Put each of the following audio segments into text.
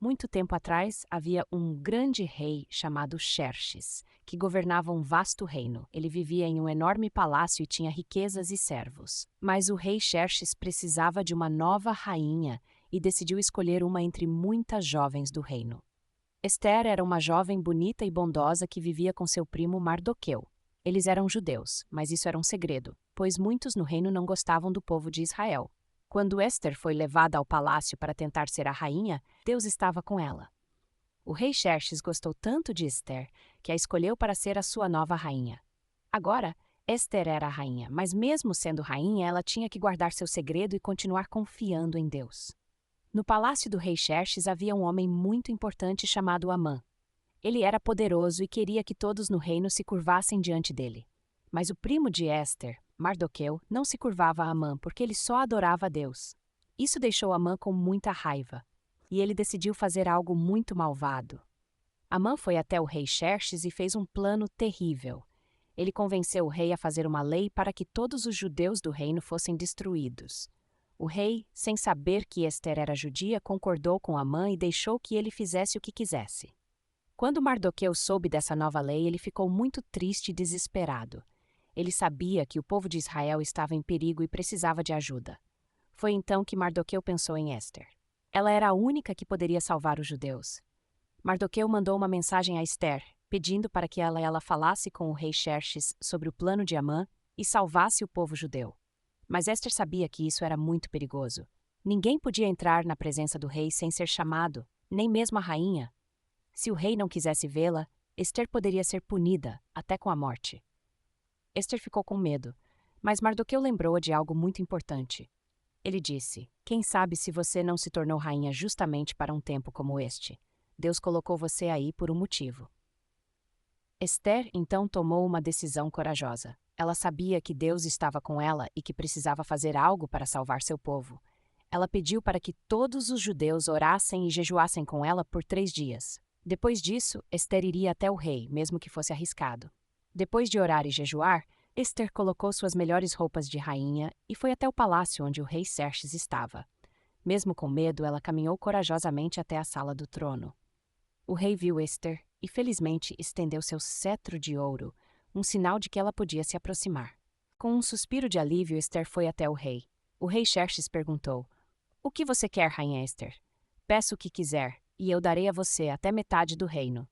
Muito tempo atrás, havia um grande rei chamado Xerxes, que governava um vasto reino. Ele vivia em um enorme palácio e tinha riquezas e servos. Mas o rei Xerxes precisava de uma nova rainha e decidiu escolher uma entre muitas jovens do reino. Ester era uma jovem bonita e bondosa que vivia com seu primo Mardoqueu. Eles eram judeus, mas isso era um segredo, pois muitos no reino não gostavam do povo de Israel. Quando Ester foi levada ao palácio para tentar ser a rainha, Deus estava com ela. O rei Xerxes gostou tanto de Ester que a escolheu para ser a sua nova rainha. Agora, Ester era a rainha, mas mesmo sendo rainha, ela tinha que guardar seu segredo e continuar confiando em Deus. No palácio do rei Xerxes havia um homem muito importante chamado Amã. Ele era poderoso e queria que todos no reino se curvassem diante dele. Mas o primo de Ester, Mardoqueu, não se curvava a Amã porque ele só adorava a Deus. Isso deixou Amã com muita raiva, e ele decidiu fazer algo muito malvado. Amã foi até o rei Xerxes e fez um plano terrível. Ele convenceu o rei a fazer uma lei para que todos os judeus do reino fossem destruídos. O rei, sem saber que Ester era judia, concordou com Amã e deixou que ele fizesse o que quisesse. Quando Mardoqueu soube dessa nova lei, ele ficou muito triste e desesperado. Ele sabia que o povo de Israel estava em perigo e precisava de ajuda. Foi então que Mardoqueu pensou em Ester. Ela era a única que poderia salvar os judeus. Mardoqueu mandou uma mensagem a Ester, pedindo para que ela falasse com o rei Xerxes sobre o plano de Amã e salvasse o povo judeu. Mas Ester sabia que isso era muito perigoso. Ninguém podia entrar na presença do rei sem ser chamado, nem mesmo a rainha. Se o rei não quisesse vê-la, Ester poderia ser punida, até com a morte. Ester ficou com medo, mas Mardoqueu lembrou de algo muito importante. Ele disse: "Quem sabe se você não se tornou rainha justamente para um tempo como este? Deus colocou você aí por um motivo." Ester então tomou uma decisão corajosa. Ela sabia que Deus estava com ela e que precisava fazer algo para salvar seu povo. Ela pediu para que todos os judeus orassem e jejuassem com ela por 3 dias. Depois disso, Ester iria até o rei, mesmo que fosse arriscado. Depois de orar e jejuar, Ester colocou suas melhores roupas de rainha e foi até o palácio onde o rei Xerxes estava. Mesmo com medo, ela caminhou corajosamente até a sala do trono. O rei viu Ester e, felizmente, estendeu seu cetro de ouro, um sinal de que ela podia se aproximar. Com um suspiro de alívio, Ester foi até o rei. O rei Xerxes perguntou: "O que você quer, rainha Ester?" "Peça o que quiser, e eu darei a você até metade do reino."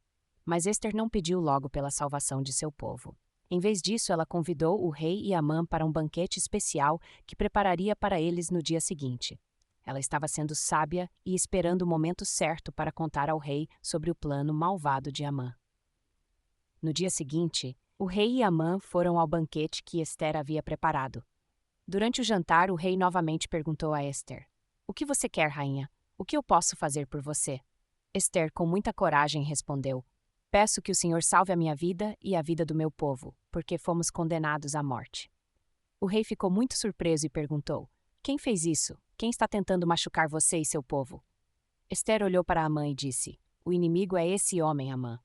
Mas Ester não pediu logo pela salvação de seu povo. Em vez disso, ela convidou o rei e Amã para um banquete especial que prepararia para eles no dia seguinte. Ela estava sendo sábia e esperando o momento certo para contar ao rei sobre o plano malvado de Amã. No dia seguinte, o rei e Amã foram ao banquete que Ester havia preparado. Durante o jantar, o rei novamente perguntou a Ester: "O que você quer, rainha? O que eu posso fazer por você?" Ester, com muita coragem, respondeu: "Peço que o Senhor salve a minha vida e a vida do meu povo, porque fomos condenados à morte." O rei ficou muito surpreso e perguntou: "Quem fez isso? Quem está tentando machucar você e seu povo?" Ester olhou para Amã e disse: "O inimigo é esse homem, Amã."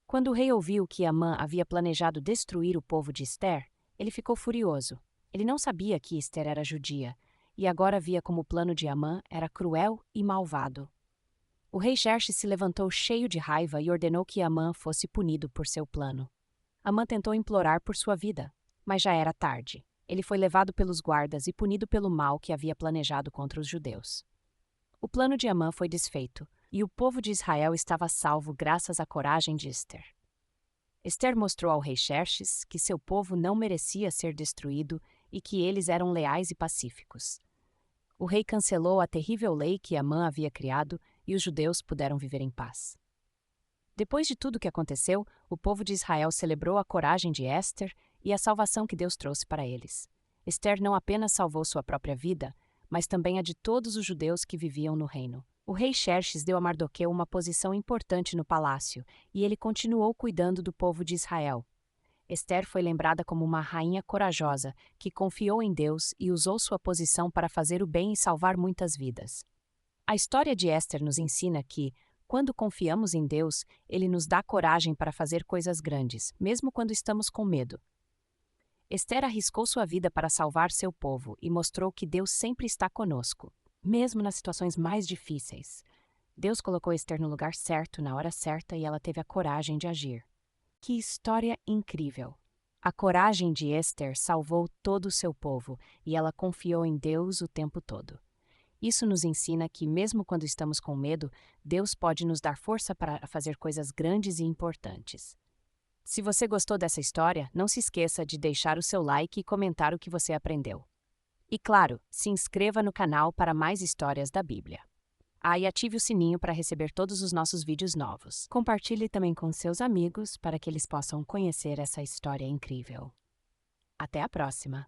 Quando o rei ouviu que Amã havia planejado destruir o povo de Ester, ele ficou furioso. Ele não sabia que Ester era judia, e agora via como o plano de Amã era cruel e malvado. O rei Xerxes se levantou cheio de raiva e ordenou que Amã fosse punido por seu plano. Amã tentou implorar por sua vida, mas já era tarde. Ele foi levado pelos guardas e punido pelo mal que havia planejado contra os judeus. O plano de Amã foi desfeito, e o povo de Israel estava salvo graças à coragem de Ester. Ester mostrou ao rei Xerxes que seu povo não merecia ser destruído e que eles eram leais e pacíficos. O rei cancelou a terrível lei que Amã havia criado e os judeus puderam viver em paz. Depois de tudo o que aconteceu, o povo de Israel celebrou a coragem de Ester e a salvação que Deus trouxe para eles. Ester não apenas salvou sua própria vida, mas também a de todos os judeus que viviam no reino. O rei Xerxes deu a Mardoqueu uma posição importante no palácio, e ele continuou cuidando do povo de Israel. Ester foi lembrada como uma rainha corajosa, que confiou em Deus e usou sua posição para fazer o bem e salvar muitas vidas. A história de Ester nos ensina que, quando confiamos em Deus, Ele nos dá coragem para fazer coisas grandes, mesmo quando estamos com medo. Ester arriscou sua vida para salvar seu povo e mostrou que Deus sempre está conosco, mesmo nas situações mais difíceis. Deus colocou Esther no lugar certo, na hora certa, e ela teve a coragem de agir. Que história incrível! A coragem de Esther salvou todo o seu povo e ela confiou em Deus o tempo todo. Isso nos ensina que, mesmo quando estamos com medo, Deus pode nos dar força para fazer coisas grandes e importantes. Se você gostou dessa história, não se esqueça de deixar o seu like e comentar o que você aprendeu. E claro, se inscreva no canal para mais histórias da Bíblia. E ative o sininho para receber todos os nossos vídeos novos. Compartilhe também com seus amigos para que eles possam conhecer essa história incrível. Até a próxima!